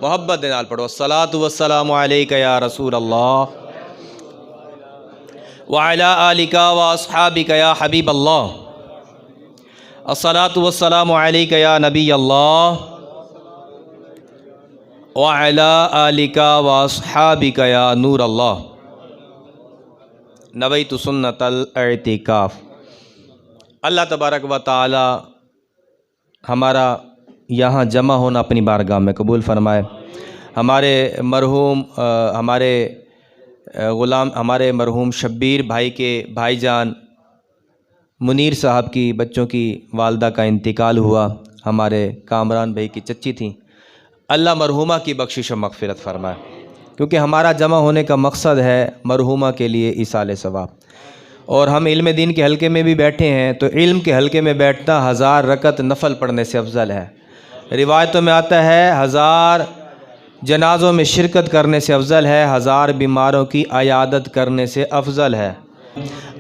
محبت دے نال پڑھو الصلاۃ والسلام علیک یا رسول اللہ وعلی آلک واصحابک یا حبیب اللہ الصلاۃ والسلام علیک یا نبی اللہ وعلی آلک واصحابک یا نور اللہ نویت سنت الاعتکاف۔ اللہ تبارک و تعالی ہمارا یہاں جمع ہونا اپنی بارگاہ میں قبول فرمائے۔ ہمارے مرحوم ہمارے مرحوم شبیر بھائی کے بھائی جان منیر صاحب کی بچوں کی والدہ کا انتقال ہوا، ہمارے کامران بھائی کی چچی تھیں، اللہ مرحومہ کی بخشش و مغفرت فرمائے، کیونکہ ہمارا جمع ہونے کا مقصد ہے مرحومہ کے لیے ایصال ثواب۔ اور ہم علم دین کے حلقے میں بھی بیٹھے ہیں تو علم کے حلقے میں بیٹھنا 1000 رکعت نفل پڑھنے سے افضل ہے۔ روایتوں میں آتا ہے 1000 جنازوں میں شرکت کرنے سے افضل ہے، 1000 بیماروں کی عیادت کرنے سے افضل ہے۔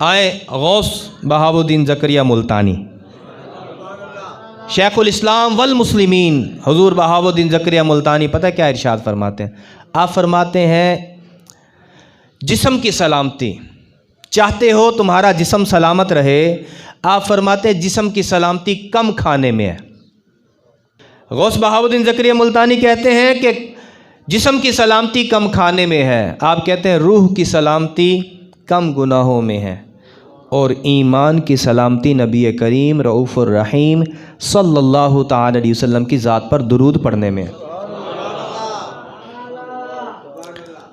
آئیں غوث بہاؤ الدین زکریا ملتانی شیخ الاسلام والمسلمین حضور بہاؤ الدین زکریا ملتانی پتہ کیا ارشاد فرماتے ہیں؟ آپ فرماتے ہیں جسم کی سلامتی چاہتے ہو تمہارا جسم سلامت رہے، آپ فرماتے ہیں جسم کی سلامتی کم کھانے میں ہے۔ غوث بہاؤ الدین زکریا ملتانی کہتے ہیں کہ جسم کی سلامتی کم کھانے میں ہے، آپ کہتے ہیں روح کی سلامتی کم گناہوں میں ہے، اور ایمان کی سلامتی نبی کریم رؤوف الرحیم صلی اللہ تعالی علیہ وسلم کی ذات پر درود پڑھنے میں ہے،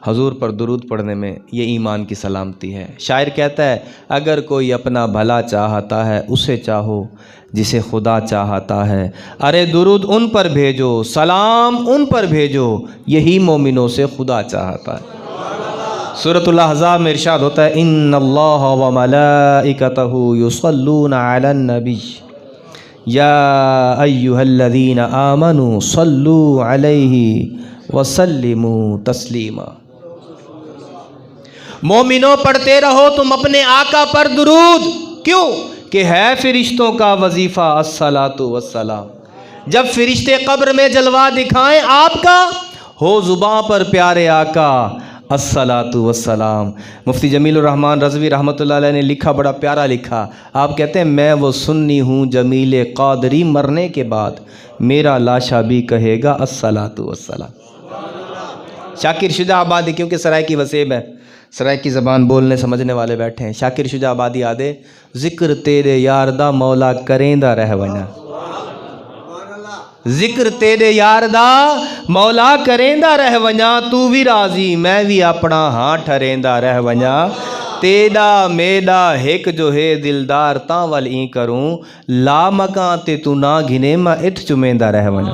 حضور پر درود پڑھنے میں، یہ ایمان کی سلامتی ہے۔ شاعر کہتا ہے اگر کوئی اپنا بھلا چاہتا ہے اسے چاہو جسے خدا چاہتا ہے، ارے درود ان پر بھیجو سلام ان پر بھیجو یہی مومنوں سے خدا چاہتا ہے۔ سورۃ الاحزاب میں ارشاد ہوتا ہے ان اللہ وملائکتہ یصلون علی النبی یا ایہا الذین آمنوا صلوا علیہ وسلموا تسلیما۔ مومنوں پڑھتے رہو تم اپنے آقا پر درود، کیوں کہ ہے فرشتوں کا وظیفہ الصلاۃ والسلام۔ جب فرشتے قبر میں جلوہ دکھائیں آپ کا، ہو زباں پر پیارے آقا الصلاۃ والسلام۔ مفتی جمیل الرحمن رضوی رحمۃ اللہ علیہ نے لکھا، بڑا پیارا لکھا، آپ کہتے ہیں میں وہ سنی ہوں جمیل قادری مرنے کے بعد میرا لاشا بھی کہے گا الصلاۃ والسلام۔ شاکر شجاع آبادی، کیونکہ سرائے کی وسیب ہے، سرائے کی زبان بولنے سمجھنے والے بیٹھے ہیں، شاکر شجاع آبادی آدھے ذکر تیرے یار دا مولا کریندہ رہ ونا، ذکر تیرے یار دا مولا کریندہ رہ ونجا، تو بھی راضی میں بھی اپنا ہاں ٹھریندہ رہ ونجا، تیڑا میڈا ہیک جو ہے دلدار تاں ول این کروں، لا مکان تے تو نہ گھنے میں ات چمیندہ رہ ونجا۔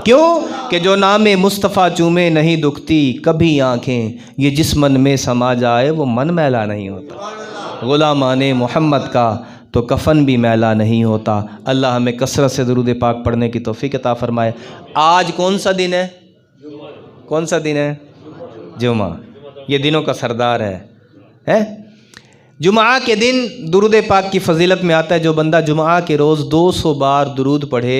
کیوں کہ جو نام مصطفیٰ چومے نہیں دکھتی کبھی آنکھیں، یہ جس من میں سما جائے وہ من میلا نہیں ہوتا، غلامان محمد کا تو کفن بھی میلا نہیں ہوتا۔ اللہ ہمیں کثرت سے درود پاک پڑھنے کی توفیق عطا فرمائے۔ آج کون سا دن ہے؟ کون سا دن ہے؟ جمعہ، یہ دنوں کا سردار ہے۔ جمعہ کے دن درود پاک کی فضیلت میں آتا ہے جو بندہ جمعہ کے روز 200 بار درود پڑھے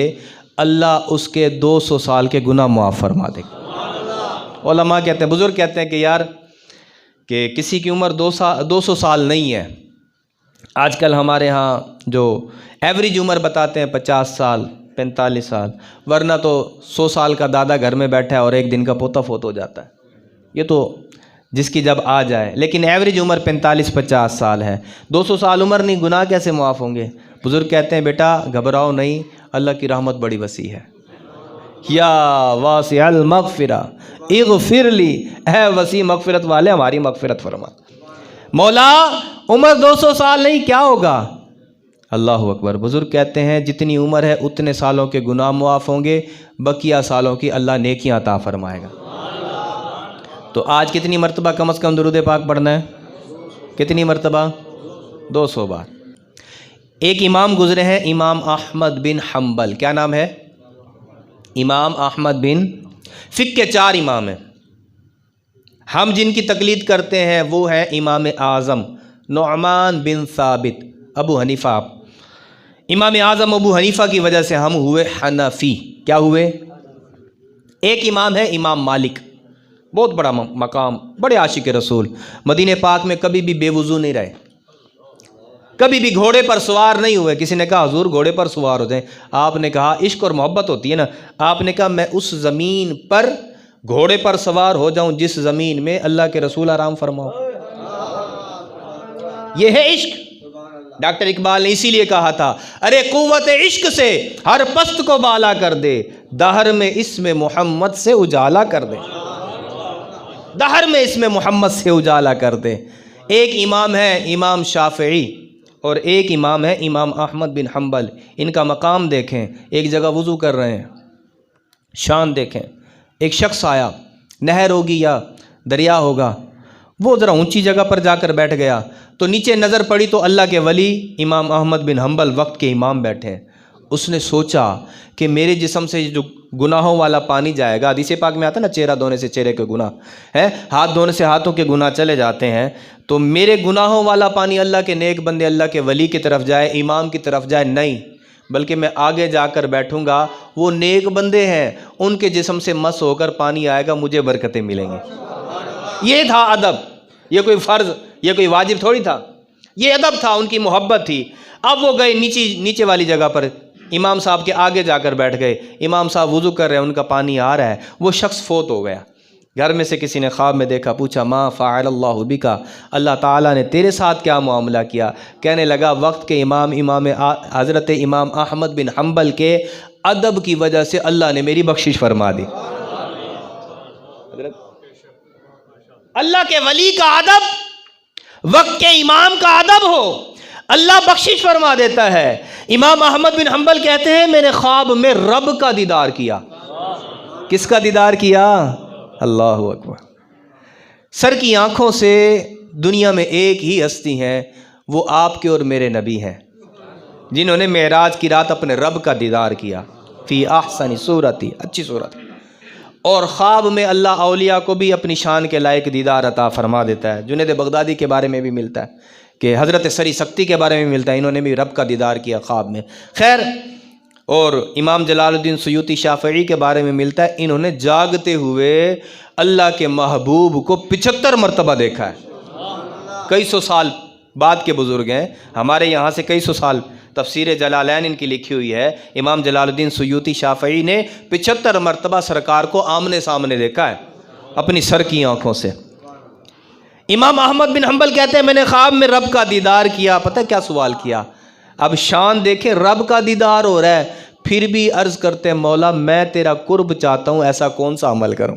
اللہ اس کے 200 سال کے گناہ معاف فرما دے گا۔ علماء کہتے ہیں، بزرگ کہتے ہیں کہ یار کہ کسی کی عمر 200 سال نہیں ہے۔ آج کل ہمارے ہاں جو ایوریج عمر بتاتے ہیں 50 سال 45 سال، ورنہ تو 100 سال کا دادا گھر میں بیٹھا ہے اور ایک دن کا پوتا فوت ہو جاتا ہے، یہ تو جس کی جب آ جائے، لیکن ایوریج عمر 45-50 سال ہے۔ 200 سال عمر نہیں، گناہ کیسے معاف ہوں گے؟ بزرگ کہتے ہیں بیٹا گھبراؤ نہیں، اللہ کی رحمت بڑی وسیع ہے۔ یا واسع المغفرہ اغفر لی، اے وسیع مغفرت والے ہماری مغفرت فرما۔ مولا عمر 200 سال نہیں، کیا ہوگا؟ اللہ اکبر۔ بزرگ کہتے ہیں جتنی عمر ہے اتنے سالوں کے گناہ معاف ہوں گے، بقیہ سالوں کی اللہ نیکیاں عطا فرمائے گا۔ تو آج کتنی مرتبہ کم از کم درود پاک پڑھنا ہے؟ کتنی مرتبہ؟ 200 بار۔ ایک امام گزرے ہیں، امام احمد بن حنبل، کیا نام ہے؟ امام احمد بن، فقہ کے 4 امام ہیں، ہم جن کی تقلید کرتے ہیں وہ ہے امام اعظم نعمان بن ثابت ابو حنیفہ۔ امام اعظم ابو حنیفہ کی وجہ سے ہم ہوئے حنفی۔ کیا ہوئے؟ ایک امام ہے امام مالک، بہت بڑا مقام، بڑے عاشق رسول، مدینہ پاک میں کبھی بھی بے وضو نہیں رہے، کبھی بھی گھوڑے پر سوار نہیں ہوئے۔ کسی نے کہا حضور گھوڑے پر سوار ہو جائیں، آپ نے کہا عشق اور محبت ہوتی ہے نا، آپ نے کہا میں اس زمین پر گھوڑے پر سوار ہو جاؤں جس زمین میں اللہ کے رسول آرام فرماؤ۔ یہ ہے عشق۔ ڈاکٹر اقبال نے اسی لیے کہا تھا، ارے قوت عشق سے ہر پست کو بالا کر دے، دہر میں اسم محمد سے اجالا کر دے، دہر میں اسم محمد سے اجالا کر دے۔ ایک امام ہے امام شافعی اور ایک امام ہے امام احمد بن حنبل۔ ان کا مقام دیکھیں، ایک جگہ وضو کر رہے ہیں، شان دیکھیں۔ ایک شخص آیا، نہر ہوگی یا دریا ہوگا، وہ ذرا اونچی جگہ پر جا کر بیٹھ گیا تو نیچے نظر پڑی تو اللہ کے ولی امام احمد بن حنبل وقت کے امام بیٹھے ہیں۔ اس نے سوچا کہ میرے جسم سے جو گناہوں والا پانی جائے گا، حدیث پاک میں آتا ہے نا چہرہ دھونے سے چہرے کے گناہ ہے، ہاتھ دھونے سے ہاتھوں کے گناہ چلے جاتے ہیں، تو میرے گناہوں والا پانی اللہ کے نیک بندے اللہ کے ولی کی طرف جائے، امام کی طرف جائے نہیں، بلکہ میں آگے جا کر بیٹھوں گا، وہ نیک بندے ہیں، ان کے جسم سے مس ہو کر پانی آئے گا، مجھے برکتیں ملیں گی۔ یہ تھا ادب، یہ کوئی فرض، یہ کوئی واجب تھوڑی تھا، یہ ادب تھا، ان کی محبت تھی۔ اب وہ گئے نیچے والی جگہ پر، امام صاحب کے آگے جا کر بیٹھ گئے، امام صاحب وضو کر رہے ہیں، ان کا پانی آ رہا ہے، وہ شخص فوت ہو گیا۔ گھر میں سے کسی نے خواب میں دیکھا، پوچھا ما فعل اللہ بکا، اللہ تعالیٰ نے تیرے ساتھ کیا معاملہ کیا؟ کہنے لگا وقت کے امام حضرت امام احمد بن حنبل کے ادب کی وجہ سے اللہ نے میری بخشش فرما دی۔ اللہ کے ولی کا ادب، وقت کے امام کا ادب ہو، اللہ بخشش فرما دیتا ہے۔ امام احمد بن حنبل کہتے ہیں میں نے خواب میں رب کا دیدار کیا۔ کس کا دیدار کیا؟ اللہ اکبر۔ سر کی آنکھوں سے دنیا میں ایک ہی ہستی ہیں، وہ آپ کے اور میرے نبی ہیں، جنہوں نے معراج کی رات اپنے رب کا دیدار کیا، فی احسن صورت، اچھی صورت۔ اور خواب میں اللہ اولیاء کو بھی اپنی شان کے لائق دیدار عطا فرما دیتا ہے۔ جنید بغدادی کے بارے میں بھی ملتا ہے کہ حضرت سری سکتی کے بارے میں ملتا ہے، انہوں نے بھی رب کا دیدار کیا خواب میں۔ خیر، اور امام جلال الدین سیوطی شافعی کے بارے میں ملتا ہے، انہوں نے جاگتے ہوئے اللہ کے محبوب کو 75 مرتبہ دیکھا ہے۔ کئی سو سال بعد کے بزرگ ہیں، ہمارے یہاں سے کئی سو سال۔ تفسیر جلالین ان کی لکھی ہوئی ہے، امام جلال الدین سیوطی شافعی نے 75 مرتبہ سرکار کو آمنے سامنے دیکھا ہے اپنی سر کی آنکھوں سے۔ امام احمد بن حنبل کہتے ہیں میں نے خواب میں رب کا دیدار کیا۔ پتہ کیا سوال کیا؟ اب شان دیکھیں، رب کا دیدار ہو رہا ہے، پھر بھی عرض کرتے ہیں مولا میں تیرا قرب چاہتا ہوں، ایسا کون سا عمل کروں؟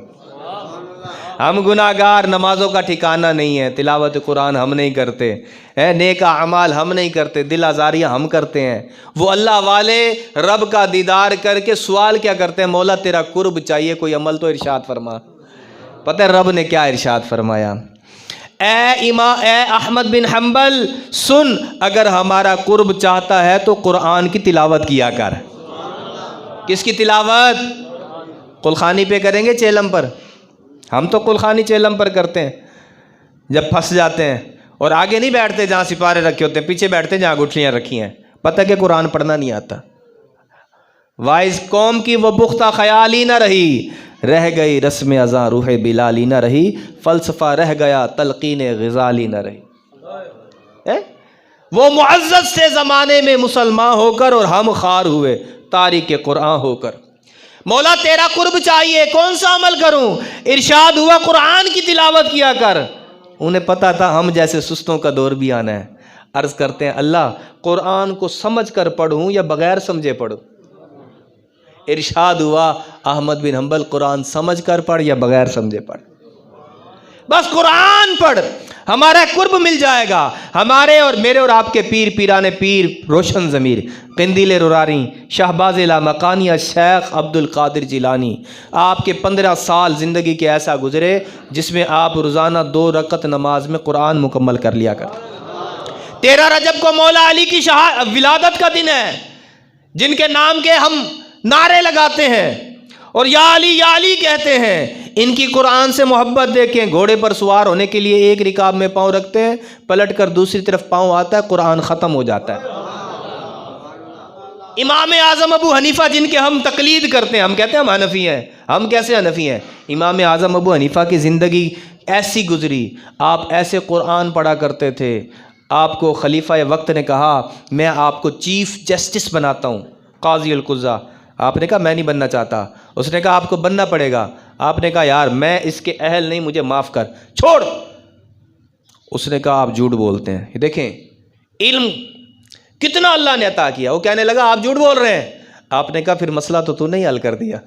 ہم گناہگار، نمازوں کا ٹھکانہ نہیں ہے، تلاوت قرآن ہم نہیں کرتے، نیک اعمال ہم نہیں کرتے، دل آزاریاں ہم کرتے ہیں۔ وہ اللہ والے رب کا دیدار کر کے سوال کیا کرتے ہیں؟ مولا تیرا قرب چاہیے، کوئی عمل تو ارشاد فرما۔ پتہ ہے رب نے کیا ارشاد فرمایا؟ اے احمد بن حنبل سن، اگر ہمارا قرب چاہتا ہے تو قرآن کی تلاوت کیا کر۔ کس کی تلاوت؟ قلخانی پہ کریں گے چیلم پر؟ ہم تو قلخانی چیلم پر کرتے ہیں جب پھنس جاتے ہیں، اور آگے نہیں بیٹھتے جہاں سپارے رکھے ہوتے ہیں، پیچھے بیٹھتے ہیں جہاں گٹھلیاں رکھی ہیں۔ پتہ کہ قرآن پڑھنا نہیں آتا۔ وائز قوم کی وہ پختہ خیالی نہ رہی، رہ گئی رسم ازاں روح بلالی نہ رہی، فلسفہ رہ گیا تلقین غزالی نہ رہی۔ وہ معزز سے زمانے میں مسلمان ہو کر اور ہم خار ہوئے تاریک قرآن ہو کر۔ مولا تیرا قرب چاہیے، کون سا عمل کروں؟ ارشاد ہوا قرآن کی تلاوت کیا کر۔ انہیں پتا تھا ہم جیسے سستوں کا دور بھی آنا ہے۔ عرض کرتے ہیں اللہ قرآن کو سمجھ کر پڑھوں یا بغیر سمجھے پڑھوں؟ ارشاد ہوا احمد بن حنبل قرآن سمجھ کر پڑھ یا بغیر سمجھے پڑھ، بس قرآن پڑھ، ہمارا قرب مل جائے گا۔ ہمارے اور میرے اور آپ کے پیر پیران پیر روشن ضمیر قندیل روراری شہباز لامکانی شیخ عبد القادر جیلانی، آپ کے 15 سال زندگی کے ایسا گزرے جس میں آپ روزانہ 2 رکعت نماز میں قرآن مکمل کر لیا کرتے۔ 13 رجب کو مولا علی کی ولادت کا دن ہے، جن کے نام کے ہم نعرے لگاتے ہیں اور یا علی کہتے ہیں۔ ان کی قرآن سے محبت دیکھیں، گھوڑے پر سوار ہونے کے لیے ایک رکاب میں پاؤں رکھتے ہیں، پلٹ کر دوسری طرف پاؤں آتا ہے، قرآن ختم ہو جاتا ہے۔ امام اعظم ابو حنیفہ جن کے ہم تقلید کرتے ہیں، ہم کہتے ہیں ہم حنفی ہیں، ہم کیسے حنفی ہیں؟ امام اعظم ابو حنیفہ کی زندگی ایسی گزری، آپ ایسے قرآن پڑھا کرتے تھے، آپ کو خلیفہ وقت نے کہا میں آپ کو چیف جسٹس بناتا ہوں، قاضی القضا، آپ نے کہا میں نہیں بننا چاہتا، اس نے کہا آپ کو بننا پڑے گا، آپ نے کہا یار میں اس کے اہل نہیں، مجھے معاف کر، چھوڑ، اس نے کہا آپ جھوٹ بولتے ہیں۔ یہ دیکھیں علم کتنا اللہ نے عطا کیا، وہ کہنے لگا آپ جھوٹ بول رہے ہیں، آپ نے کہا پھر مسئلہ تو نہیں حل کر دیا،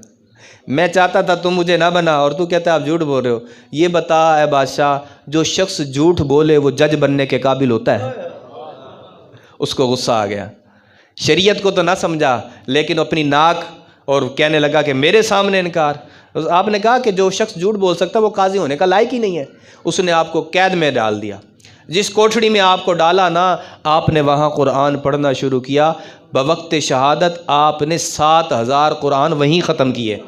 میں چاہتا تھا تم مجھے نہ بنا اور تو کہتا ہے آپ جھوٹ بول رہے ہو، یہ بتا اے بادشاہ جو شخص جھوٹ بولے وہ جج بننے کے قابل ہوتا ہے؟ اس کو غصہ آ گیا، شریعت کو تو نہ سمجھا لیکن اپنی ناک، اور کہنے لگا کہ میرے سامنے انکار۔ آپ نے کہا کہ جو شخص جھوٹ بول سکتا وہ قاضی ہونے کا لائق ہی نہیں ہے، اس نے آپ کو قید میں ڈال دیا، جس کوٹھڑی میں آپ کو ڈالا نا، آپ نے وہاں قرآن پڑھنا شروع کیا، بوقت شہادت آپ نے 7000 قرآن وہیں ختم کیے۔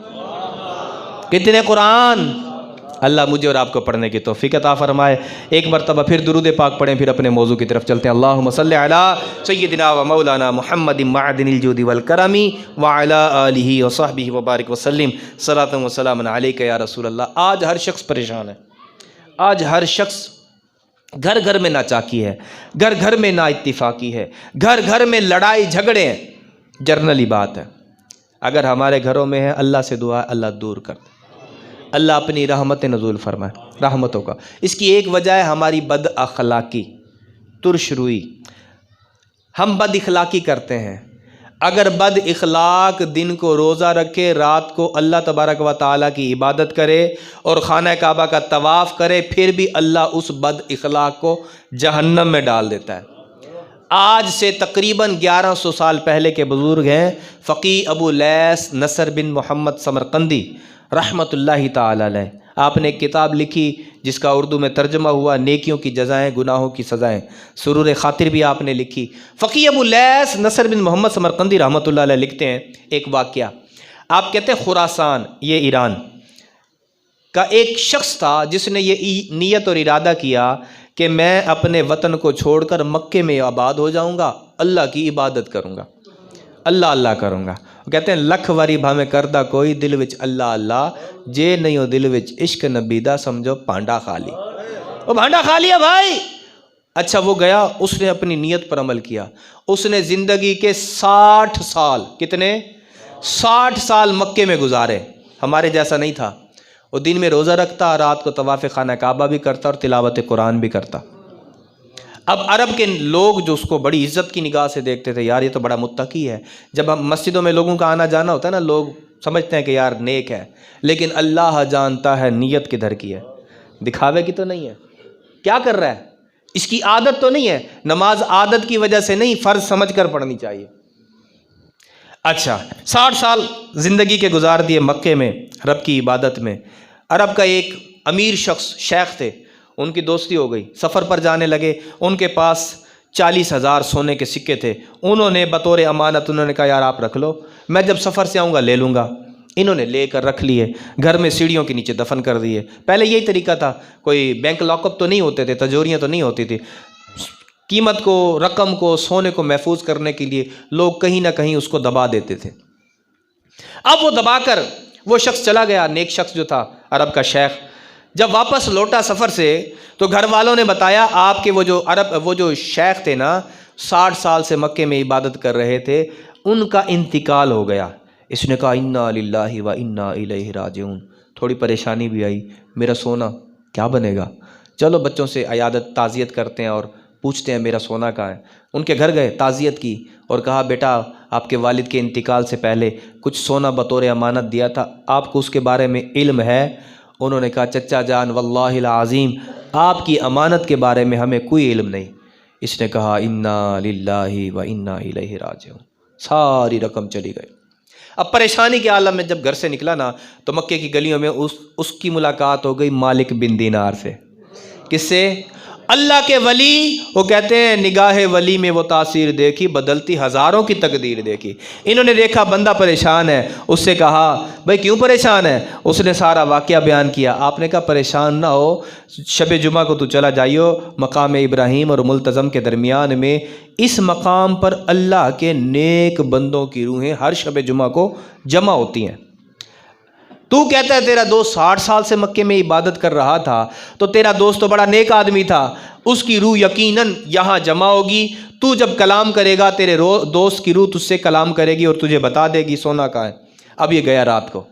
کتنے قرآن؟ اللہ مجھے اور آپ کو پڑھنے کی توفیق عطا فرمائے۔ ایک مرتبہ پھر درود پاک پڑھیں، پھر اپنے موضوع کی طرف چلتے ہیں۔ اللہم صلی علی سیدنا و مولانا محمد معدن الجود والکرم وعلی آلہ وصحبہ وبارک وسلم، صلاۃ و سلام علیک یا رسول اللہ۔ آج ہر شخص پریشان ہے، آج ہر شخص گھر گھر میں ناچاکی ہے، گھر گھر میں نا اتفاقی ہے، گھر گھر میں لڑائی جھگڑے ہیں۔ جرنلی بات ہے، اگر ہمارے گھروں میں ہے اللہ سے دعا ہے اللہ دور کر دے، اللہ اپنی رحمت نزول فرمائے، رحمتوں کا۔ اس کی ایک وجہ ہے ہماری بد اخلاقی، ترش روئی، ہم بد اخلاقی کرتے ہیں۔ اگر بد اخلاق دن کو روزہ رکھے، رات کو اللہ تبارک و تعالیٰ کی عبادت کرے اور خانہ کعبہ کا طواف کرے، پھر بھی اللہ اس بد اخلاق کو جہنم میں ڈال دیتا ہے۔ آج سے تقریباً 1100 سال پہلے کے بزرگ ہیں فقی ابو لیث نصر بن محمد سمرقندی رحمۃ اللہ تعالی علیہ، آپ نے ایک کتاب لکھی جس کا اردو میں ترجمہ ہوا نیکیوں کی جزائیں گناہوں کی سزائیں، سرور خاطر بھی آپ نے لکھی۔ فقی ابو لیث نصر بن محمد سمرقندی رحمۃ اللہ علیہ لکھتے ہیں ایک واقعہ، آپ کہتے ہیں خراسان، یہ ایران کا ایک شخص تھا جس نے یہ نیت اور ارادہ کیا کہ میں اپنے وطن کو چھوڑ کر مکے میں آباد ہو جاؤں گا، اللہ کی عبادت کروں گا، اللہ اللہ کروں گا۔ وہ کہتے ہیں لکھ واری بھاویں کردہ کوئی دل وچ اللہ اللہ، جے نہیں ہو دل وچ عشق نبی دا سمجھو پانڈا خالی، وہ بھانڈا کھا لیا بھائی۔ اچھا وہ گیا، اس نے اپنی نیت پر عمل کیا، اس نے زندگی کے 60 سال، کتنے؟ 60 سال مکے میں گزارے، ہمارے جیسا نہیں تھا، وہ دن میں روزہ رکھتا، رات کو طواف خانہ کعبہ بھی کرتا اور تلاوت قرآن بھی کرتا۔ اب عرب کے لوگ جو اس کو بڑی عزت کی نگاہ سے دیکھتے تھے، یار یہ تو بڑا متقی ہے۔ جب ہم مسجدوں میں لوگوں کا آنا جانا ہوتا ہے نا، لوگ سمجھتے ہیں کہ یار نیک ہے، لیکن اللہ جانتا ہے نیت کدھر کی ہے، دکھاوے کی تو نہیں ہے، کیا کر رہا ہے، اس کی عادت تو نہیں ہے۔ نماز عادت کی وجہ سے نہیں، فرض سمجھ کر پڑھنی چاہیے۔ اچھا 60 سال زندگی کے گزار دیے مکے میں رب کی عبادت میں۔ عرب کا ایک امیر شخص شیخ تھے، ان کی دوستی ہو گئی، سفر پر جانے لگے، ان کے پاس 40,000 سونے کے سکے تھے، انہوں نے بطور امانت انہوں نے کہا یار آپ رکھ لو، میں جب سفر سے آؤں گا لے لوں گا۔ انہوں نے لے کر رکھ لیے، گھر میں سیڑھیوں کے نیچے دفن کر دیے۔ پہلے یہی طریقہ تھا، کوئی بینک لاک اپ تو نہیں ہوتے تھے، تجوریاں تو نہیں ہوتی تھی، قیمت کو، رقم کو، سونے کو محفوظ کرنے کے لیے لوگ کہیں نہ کہیں اس کو دبا دیتے تھے۔ اب وہ دبا کر وہ شخص چلا گیا، نیک شخص جو تھا عرب کا شیخ، جب واپس لوٹا سفر سے تو گھر والوں نے بتایا آپ کے وہ جو شیخ تھے نا، 60 سال سے مکے میں عبادت کر رہے تھے، ان کا انتقال ہو گیا۔ اس نے کہا انا للہ و انا الیہ راجعون، تھوڑی پریشانی بھی آئی، میرا سونا کیا بنے گا، چلو بچوں سے عیادت تعزیت کرتے ہیں اور پوچھتے ہیں میرا سونا کہاں ہے۔ ان کے گھر گئے، تعزیت کی اور کہا بیٹا آپ کے والد کے انتقال سے پہلے کچھ سونا بطور امانت دیا تھا، آپ کو اس کے بارے میں علم ہے؟ انہوں نے کہا چچا جان واللہ العظیم آپ کی امانت کے بارے میں ہمیں کوئی علم نہیں۔ اس نے کہا انا للہ و انا الیہ راجعون، ساری رقم چلی گئی۔ اب پریشانی کے عالم میں جب گھر سے نکلا نا تو مکے کی گلیوں میں اس کی ملاقات ہو گئی مالک بن دینار سے۔ کس سے؟ اللہ کے ولی وہ کہتے ہیں نگاہ ولی میں وہ تاثیر دیکھی بدلتی ہزاروں کی تقدیر دیکھی۔ انہوں نے دیکھا بندہ پریشان ہے، اس سے کہا بھائی کیوں پریشان ہے؟ اس نے سارا واقعہ بیان کیا۔ آپ نے کہا پریشان نہ ہو، شب جمعہ کو تو چلا جائیو مقام ابراہیم اور ملتزم کے درمیان میں، اس مقام پر اللہ کے نیک بندوں کی روحیں ہر شب جمعہ کو جمع ہوتی ہیں۔ تو کہتا ہے تیرا دوست 60 سال سے مکے میں عبادت کر رہا تھا، تو تیرا دوست تو بڑا نیک آدمی تھا، اس کی روح یقیناً یہاں جمع ہوگی۔ تو جب کلام کرے گا تیرے دوست کی روح تجھ سے کلام کرے گی اور تجھے بتا دے گی سونا کہاں ہے۔ اب یہ گیا رات کو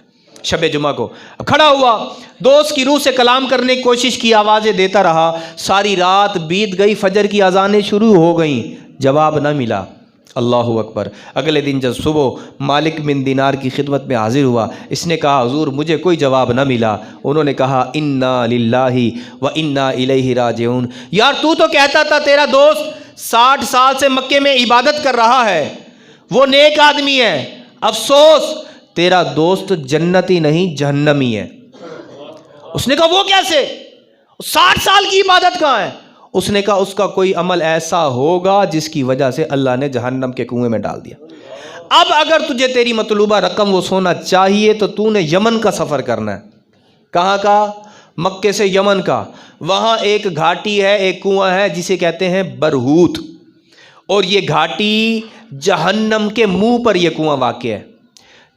شب جمعہ کو، کھڑا ہوا دوست کی روح سے کلام کرنے کی کوشش کی، آوازیں دیتا رہا، ساری رات بیت گئی، فجر کی اذانیں شروع ہو گئیں، جواب نہ ملا۔ اللہ اکبر۔ اگلے دن جب صبح مالک بن دینار کی خدمت میں حاضر ہوا، اس نے کہا حضور مجھے کوئی جواب نہ ملا۔ انہوں نے کہا انا للہ و انا الیہ راجعون۔ یار تو کہتا تھا تیرا دوست 60 سال سے مکے میں عبادت کر رہا ہے، وہ نیک آدمی ہے، افسوس تیرا دوست جنتی نہیں جہنمی ہے۔ اس نے کہا وہ کیسے؟ 60 سال کی عبادت کہاں ہے؟ اس نے کہا اس کا کوئی عمل ایسا ہوگا جس کی وجہ سے اللہ نے جہنم کے کنویں میں ڈال دیا۔ اب اگر تجھے تیری مطلوبہ رقم وہ سونا چاہیے تو تو نے یمن کا سفر کرنا ہے۔ کہاں کا؟ مکے سے یمن کا۔ وہاں ایک گھاٹی ہے، ایک کنواں ہے جسے کہتے ہیں برہوت، اور یہ گھاٹی جہنم کے منہ پر یہ کنواں واقع ہے۔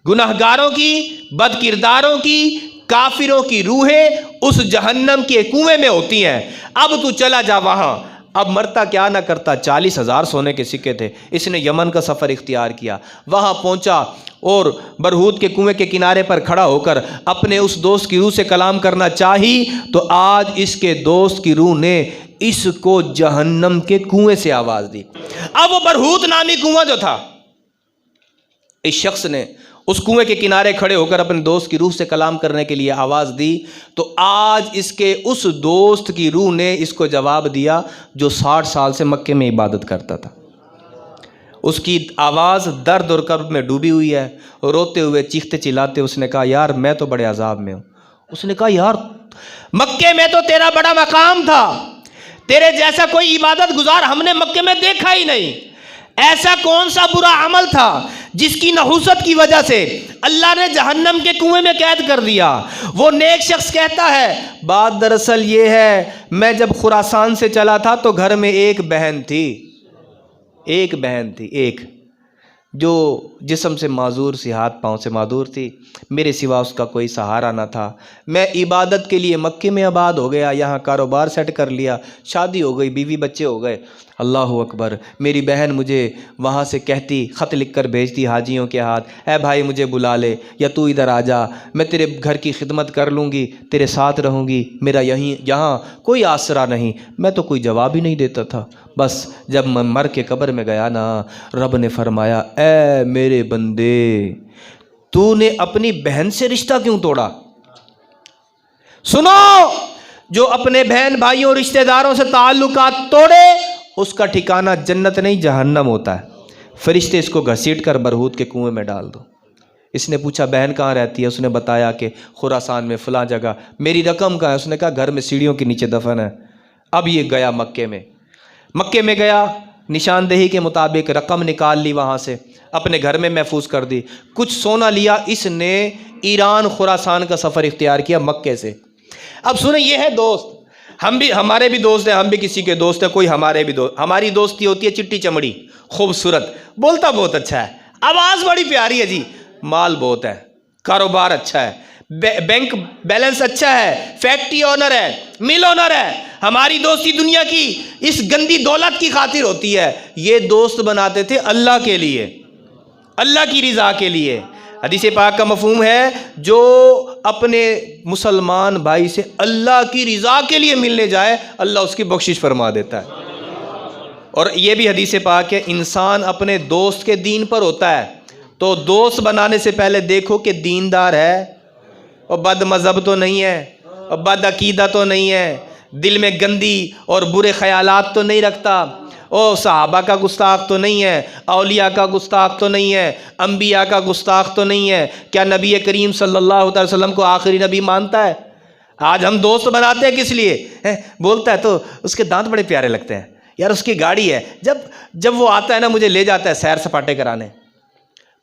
گناہگاروں کی، بد کرداروں کی، کافروں کی روحیں اس جہنم کے کنویں میں ہوتی ہیں۔ اب تو چلا جا وہاں۔ اب مرتا کیا نہ کرتا، 40,000 سونے کے سکے تھے۔ اس نے یمن کا سفر اختیار کیا، وہاں پہنچا اور برہوت کے کنویں کے کنارے پر کھڑا ہو کر اپنے اس دوست کی روح سے کلام کرنا چاہی، تو آج اس کے دوست کی روح نے اس کو جہنم کے کنویں سے آواز دی۔ اب وہ برہوت نامی کنواں جو تھا، اس شخص نے اس کنویں کے کنارے کھڑے ہو کر اپنے دوست کی روح سے کلام کرنے کے لیے آواز دی، تو آج اس کے اس دوست کی روح نے اس کو جواب دیا جو 60 سال سے مکے میں عبادت کرتا تھا۔ اس کی آواز درد اور کرب میں ڈوبی ہوئی ہے، روتے ہوئے چیختے چلاتے اس نے کہا یار میں تو بڑے عذاب میں ہوں۔ اس نے کہا یار مکے میں تو تیرا بڑا مقام تھا، تیرے جیسا کوئی عبادت گزار ہم نے مکے میں دیکھا ہی نہیں۔ ایسا کون سا برا عمل تھا جس کی نحوست کی وجہ سے اللہ نے جہنم کے کنویں میں قید کر دیا؟ وہ نیک شخص کہتا ہے بات دراصل یہ ہے، میں جب خراسان سے چلا تھا تو گھر میں ایک بہن تھی، ایک جو جسم سے معذور سی، ہاتھ پاؤں سے معذور تھی، میرے سوا اس کا کوئی سہارا نہ تھا۔ میں عبادت کے لیے مکے میں آباد ہو گیا، یہاں کاروبار سیٹ کر لیا، شادی ہو گئی، بیوی بچے ہو گئے۔ اللہ اکبر۔ میری بہن مجھے وہاں سے کہتی، خط لکھ کر بھیجتی حاجیوں کے ہاتھ، اے بھائی مجھے بلا لے یا تو ادھر آ جا، میں تیرے گھر کی خدمت کر لوں گی، تیرے ساتھ رہوں گی، میرا یہاں کوئی آسرا نہیں۔ میں تو کوئی جواب ہی نہیں دیتا تھا۔ بس جب میں مر کے قبر میں گیا نا، رب نے فرمایا اے میرے بندے تو نے اپنی بہن سے رشتہ کیوں توڑا؟ سنو، جو اپنے بہن بھائیوں رشتہ داروں سے تعلقات توڑے اس کا ٹھکانہ جنت نہیں جہنم ہوتا ہے۔ فرشتے اس کو گھسیٹ کر برہوت کے کنویں میں ڈال دو۔ اس نے پوچھا بہن کہاں رہتی ہے؟ اس نے بتایا کہ خراسان میں فلاں جگہ۔ میری رقم کہاں ہے؟ اس نے کہا گھر میں سیڑھیوں کے نیچے دفن ہے۔ اب یہ گیا مکے میں گیا، نشاندہی کے مطابق رقم نکال لی، وہاں سے اپنے گھر میں محفوظ کر دی، کچھ سونا لیا، اس نے ایران خراسان کا سفر اختیار کیا مکے سے۔ اب سنیں، یہ ہے دوست، ہمارے بھی دوست ہیں، ہم بھی کسی کے دوست ہیں، کوئی ہمارے بھی دوست۔ ہماری دوستی ہوتی ہے چٹی چمڑی، خوبصورت، بولتا بہت اچھا ہے، آواز بڑی پیاری ہے جی، مال بہت ہے، کاروبار اچھا ہے، بینک بیلنس اچھا ہے، فیکٹری آنر ہے، مل آنر ہے۔ ہماری دوستی دنیا کی اس گندی دولت کی خاطر ہوتی ہے۔ یہ دوست بناتے تھے اللہ کے لیے، اللہ کی رضا کے لیے۔ حدیث پاک کا مفہوم ہے جو اپنے مسلمان بھائی سے اللہ کی رضا کے لیے ملنے جائے اللہ اس کی بخشش فرما دیتا ہے۔ اور یہ بھی حدیث پاک ہے انسان اپنے دوست کے دین پر ہوتا ہے، تو دوست بنانے سے پہلے دیکھو کہ دیندار ہے اور بد مذہب تو نہیں ہے اور بد عقیدہ تو نہیں ہے، دل میں گندی اور برے خیالات تو نہیں رکھتا، صحابہ کا گستاخ تو نہیں ہے، اولیاء کا گستاخ تو نہیں ہے، انبیاء کا گستاخ تو نہیں ہے۔ کیا نبی کریم صلی اللہ علیہ وسلم کو آخری نبی مانتا ہے؟ آج ہم دوست بناتے ہیں کس لیے؟ بولتا ہے تو اس کے دانت بڑے پیارے لگتے ہیں یار، اس کی گاڑی ہے، جب وہ آتا ہے نا مجھے لے جاتا ہے سیر سپاٹے کرانے۔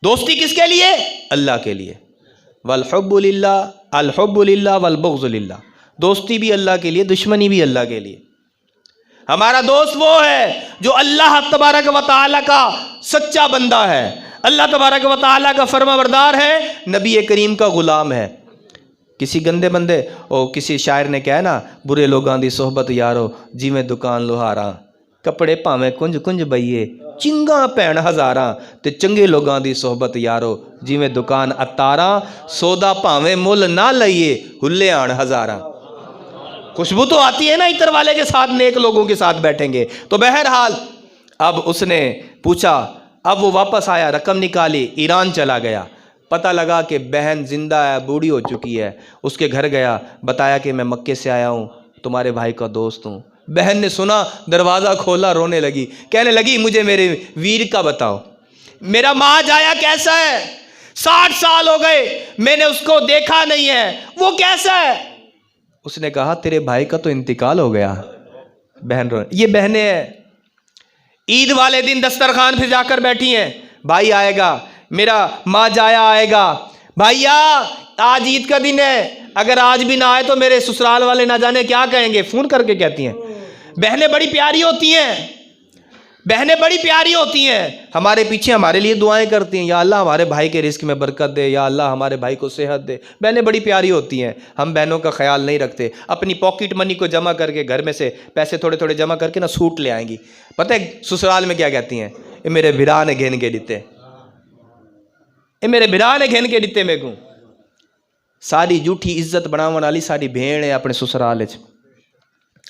دوستی کس کے لیے؟ اللہ کے لیے۔ والحب للہ، الحب للہ والبغض للہ، دوستی بھی اللہ کے لیے، دشمنی بھی اللہ کے لیے۔ ہمارا دوست وہ ہے جو اللہ تبارک و تعالیٰ کا سچا بندہ ہے، اللہ تبارک و تعالیٰ کا فرما بردار ہے، نبی کریم کا غلام ہے۔ کسی گندے بندے کسی شاعر نے کہا نا، برے لوگاں دی صحبت یارو جیویں دکان لوہاراں، کپڑے پاویں کنج کنج بئیے چنگاں پین ہزاراں، تے چنگے لوگاں دی صحبت یارو جیویں دکان اتاراں، سودا پاویں مل نہ لئیے ہلے آن ہزاراں۔ خوشبو تو آتی ہے نا عطر والے کے ساتھ، نیک لوگوں کے ساتھ بیٹھیں گے تو۔ بہرحال اب اس نے پوچھا، اب وہ واپس آیا، رقم نکالی، ایران چلا گیا، پتہ لگا کہ بہن زندہ ہے، بوڑھی ہو چکی ہے۔ اس کے گھر گیا، بتایا کہ میں مکے سے آیا ہوں، تمہارے بھائی کا دوست ہوں۔ بہن نے سنا، دروازہ کھولا، رونے لگی، کہنے لگی مجھے میرے ویر کا بتاؤ، میرا ماں جایا کیسا ہے؟ 60 سال ہو گئے میں نے اس کو دیکھا نہیں ہے، وہ کیسا ہے؟ اس نے کہا تیرے بھائی کا تو انتقال ہو گیا۔ بہن رو، یہ بہنیں ہیں، عید والے دن دسترخوان پہ جا کر بیٹھی ہیں، بھائی آئے گا، میرا ماں جایا آئے گا، بھائیا آج عید کا دن ہے، اگر آج بھی نہ آئے تو میرے سسرال والے نہ جانے کیا کہیں گے، فون کر کے کہتی ہیں۔ بہنیں بڑی پیاری ہوتی ہیں، بہنیں بڑی پیاری ہوتی ہیں، ہمارے پیچھے ہمارے لیے دعائیں کرتی ہیں، یا اللہ ہمارے بھائی کے رزق میں برکت دے، یا اللہ ہمارے بھائی کو صحت دے۔ بہنیں بڑی پیاری ہوتی ہیں، ہم بہنوں کا خیال نہیں رکھتے، اپنی پاکٹ منی کو جمع کر کے گھر میں سے پیسے تھوڑے تھوڑے جمع کر کے نا سوٹ لے آئیں گی۔ پتہ ہے سسرال میں کیا کہتی ہیں؟ یہ میرے بھرا نے گھن کے دیتے، یہ میرے بھرا نے گھن کے دیتے میں کو۔ ساری جھوٹھی عزت بناون والی ساری بھیڑ ہے اپنے سسرال وچ۔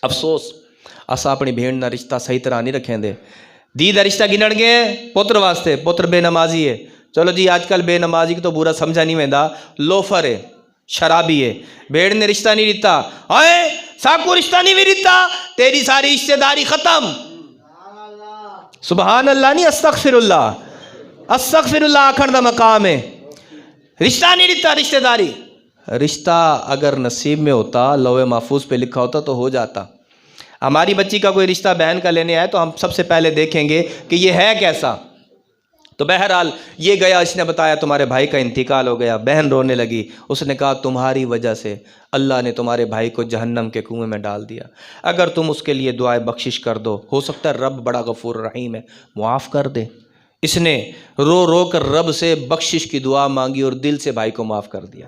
افسوس اسا اپنی بھیڑ نہ رشتہ صحیح طرح نہیں رکھیں دے۔ دی دا رشتہ گنڑ گئے پتر واسطے، پتر بے نمازی ہے، چلو جی آج کل بے نمازی تو برا سمجھا نہیں ویندا، لوفر ہے، شرابی ہے، بھیڑ نے رشتہ نہیں دیتا، آئے ساکو رشتہ نہیں بھی دیتا، تیری ساری رشتہ داری ختم۔ سبحان اللہ نہیں، استغفر اللہ، استغفر اللہ آکھن دا مقام ہے۔ رشتہ نہیں دیتا، رشتہ داری، رشتہ اگر نصیب میں ہوتا، لوح محفوظ پہ لکھا ہوتا تو ہو جاتا۔ ہماری بچی کا کوئی رشتہ بہن کا لینے آئے تو ہم سب سے پہلے دیکھیں گے کہ یہ ہے کیسا۔ تو بہرحال یہ گیا، اس نے بتایا تمہارے بھائی کا انتقال ہو گیا، بہن رونے لگی، اس نے کہا تمہاری وجہ سے اللہ نے تمہارے بھائی کو جہنم کے کنویں میں ڈال دیا، اگر تم اس کے لیے دعائے بخشش کر دو، ہو سکتا ہے رب بڑا غفور رحیم ہے، معاف کر دے۔ اس نے رو رو کر رب سے بخشش کی دعا مانگی اور دل سے بھائی کو معاف کر دیا۔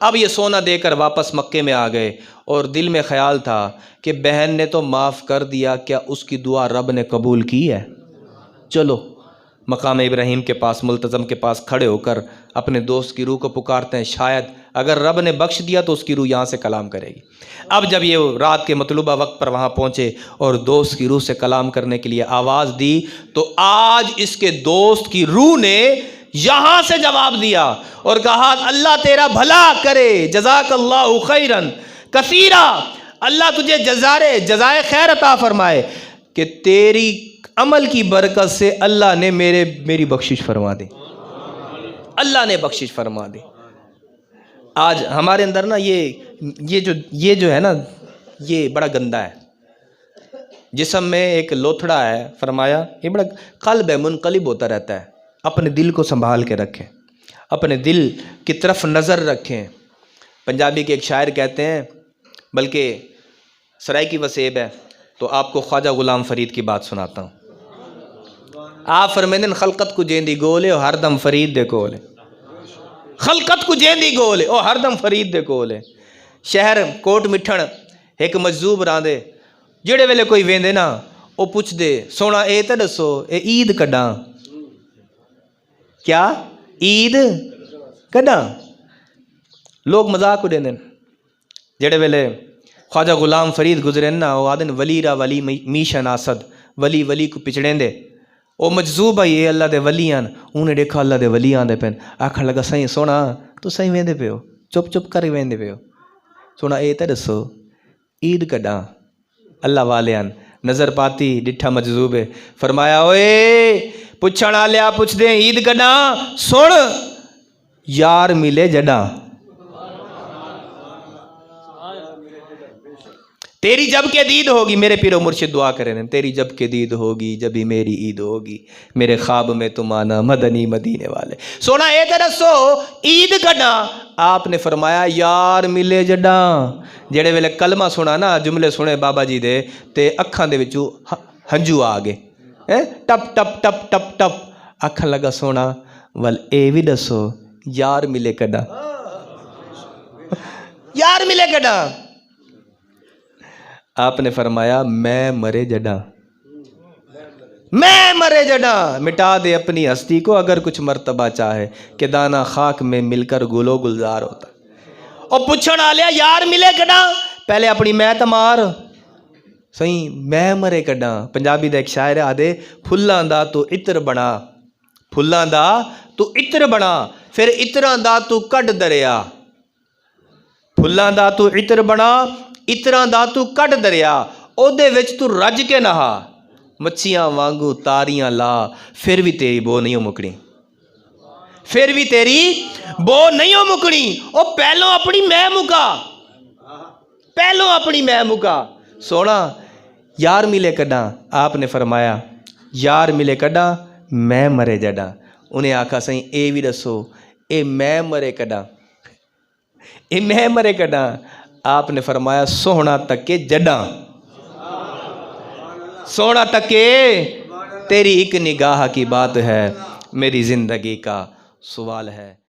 اب یہ سونا دے کر واپس مکے میں آ گئے اور دل میں خیال تھا کہ بہن نے تو معاف کر دیا، کیا اس کی دعا رب نے قبول کی ہے؟ چلو مقام ابراہیم کے پاس، ملتزم کے پاس کھڑے ہو کر اپنے دوست کی روح کو پکارتے ہیں، شاید اگر رب نے بخش دیا تو اس کی روح یہاں سے کلام کرے گی۔ اب جب یہ رات کے مطلوبہ وقت پر وہاں پہنچے اور دوست کی روح سے کلام کرنے کے لیے آواز دی، تو آج اس کے دوست کی روح نے یہاں سے جواب دیا اور کہا اللہ تیرا بھلا کرے، جزاک اللہ خیرن کثیرا، اللہ تجھے جزائے خیر عطا فرمائے کہ تیری عمل کی برکت سے اللہ نے میری بخشش فرما دی، اللہ نے بخشش فرما دی۔ آج ہمارے اندر نا یہ جو ہے نا، یہ بڑا گندا ہے۔ جسم میں ایک لوتھڑا ہے، فرمایا یہ بڑا قلب ہے، منقلب ہوتا رہتا ہے، اپنے دل کو سنبھال کے رکھیں، اپنے دل کی طرف نظر رکھیں۔ پنجابی کے ایک شاعر کہتے ہیں، بلکہ سرائی کی وسیب ہے، تو آپ کو خواجہ غلام فرید کی بات سناتا ہوں۔ آپ فرمیندن خلقت کو جیندی گولے اور ہر دم فرید دے کولے، خلقت کو جیندی گولے اور ہر دم فرید دے کولے۔ شہر کوٹ مٹھن ایک مجذوب راندے، جڑے ویلے کوئی ویندے نا وہ پوچھ دے سونا اے تے دسو اے عید کڈاں، کیا عید کڈاں؟ لوگ مذاق اڑے دین۔ جڑے ویلے خواجہ غلام فرید گزرے نا، وہ آدن ولی را ولی میشن آسد، ولی ولی کو پچڑیں دے، وہ مجذوب ہے یہ اللہ دے ولیاں، انہیں دیکھا اللہ دے ولیاں دے پین، آکھن لگا سائیں سونا تو سائیں ویندے پہ ہو، چپ چپ کر ویندے پہ ہو، سونا اے تے دسو عید کڈاں؟ اللہ والیاں نظر پاتی ڈٹھا مجذوب ہے، فرمایا اوئے پچھن آلیا پچھ دیں عید کڈاں، سن یار ملے جڈاں، تیری جب کہ دید ہوگی، میرے پیرو مرشد دعا کرے ہیں، تیری جب کہ دید ہوگی جبھی میری عید ہوگی، میرے خواب میں تم آنا مدنی مدینے والے۔ سونا اے درسو عید کڈا، آپ نے فرمایا یار ملے جڈاں۔ جڑے ویلے کلمہ سنا نا، جملے سنے بابا جی دے تے اکھاں دے وچوں ہنجو آ گئے، ٹپ ٹپ ٹپ ٹپ ٹپ اکھاں لگا سونا ول اے وی دسو یار ملے کڈا، یار ملے کڈا۔ آپ نے فرمایا میں مرے جڈاں، میں مرے جڈاں، مٹا دے اپنی ہستی کو اگر کچھ مرتبہ چاہے، کہ دانا خاک میں مل کر گلو گلزار ہوتا۔ اور پوچھن آ لیا یار ملے کڈاں، پہلے اپنی میں تمار صحیح، میں مرے کڈاں۔ پنجابی دا ایک شاعر آدے پھلاں دا تو عطر بنا، پھلاں دا تو عطر بنا، پھر عطراں دا تو کڈ دریا، پھلاں دا تو عطر بنا، عطراں دا تو کڈ دریا، او دے وچ تو رج کے نہا، مچھیاں وانگو تاریاں لا، پھر بھی تیری بو نہیں مکڑی، پھر بھی تیری بو نہیں مکڑی۔ او پہلو اپنی میں مکا، پہلو اپنی میں مکا۔ سونا یار ملے کڈاں، آپ نے فرمایا یار ملے کڈاں میں مرے جڈاں۔ انہیں آکھا سہیں اے بھی دسو اے میں مرے کڈاں، اے میں مرے کڈاں۔ آپ نے فرمایا سونا تکے جڈاں، سونا تکے تیری ایک نگاہ کی بات ہے، میری زندگی کا سوال ہے۔